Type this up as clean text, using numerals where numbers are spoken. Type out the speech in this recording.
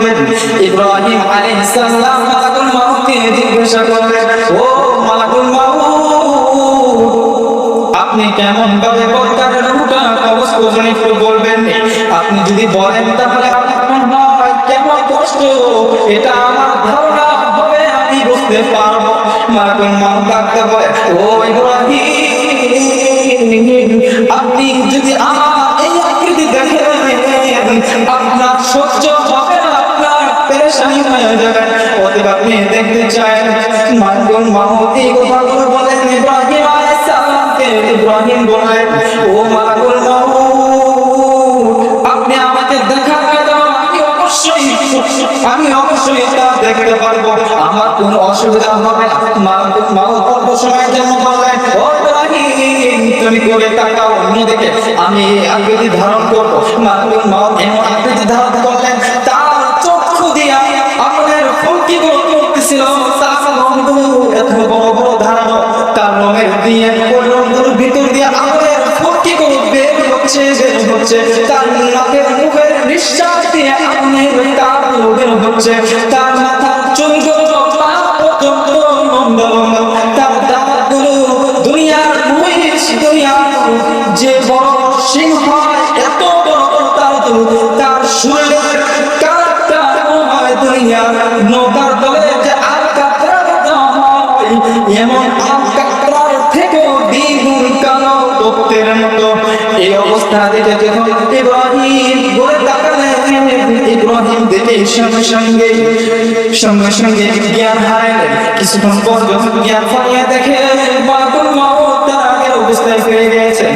করবেন। ইব্রাহিম আলাইহিস সালাম মালাকুল মাউতকে জিজ্ঞাসা করলেন, ও মালাকুল মাউত, আপনি কেমন ভাবে বলকার রূহটা কবজ করবেন একটু বলবেন? আপনি যদি বলেন তাহলে আপনার কেমন কষ্ট এটা আমার ধারণা হবে, আমি বুঝতে পারবো। মালাকুল মাউত ডাকতে বলে, ও ইব্রাহিম, আপনি যদি আমার এই আকৃতি দেখেন আপনার সহ্য হবে না, আপনার পেরেশানি হয়ে যাবে। অতএব আপনি দেখতে চান। মালাকুল মাউত এই কথাগুলো বলেন ইব্রাহিম আলাইহিস সালামকে। ইব্রাহিম বলেন, ও মালাকুল মাউত, আপনি আমাকে দেখা দাও, আমি অবশ্যই তা দেখতে পারবো, আমার কোনো অসুবিধা হবে না। মালাকুল মাউত অল্প সময়ের জন্য বললেন, ও ইব্রাহিম, তুমি করে তাকাও অন্যদিকে, আমি আকৃতি ধারণ করবো। মালাকুল মাউত এমন আকৃতি ধারণ করলেন, তার চক্ষু দিয়া আপনার ফুলকিগুলো করতেছিল, তার রঙগুলো এত বড় বড় ধারণ, তার রঙের দিয়ে ওই রঙগুলোর ভিতর দিয়ে আপনার ফুলকিগুলো বের হচ্ছে, তার নাকের মুখের নিঃশ্বাস দিয়ে আপনার তার বের হচ্ছে, তার মাথার চুলগুলো পা পর্যন্ত লম্বা লম্বা, তার দাঁতগুলো দুনিয়ার মহিষ, দুনিয়ার যে বড় সিংহ এত বড় তার শরীরের কালারটা হয় দুনিয়ার নৌকার তলে যে আল কাতরা হয়, এমন আল কাতরার থেকেও দ্বিগুণ কালো রক্তের মতো। এই অবস্থা দেখে যখন ইব্রাহিম ঘুরে তাকালেন, ইব্রাহিম দেখে সঙ্গে সঙ্গে জ্ঞান হারালেন। কিছুক্ষণ পর যখন জ্ঞান ফিরিয়ে দেখে মালাকুল মাউত তার আগের অবস্থায় ফিরে গিয়েছে।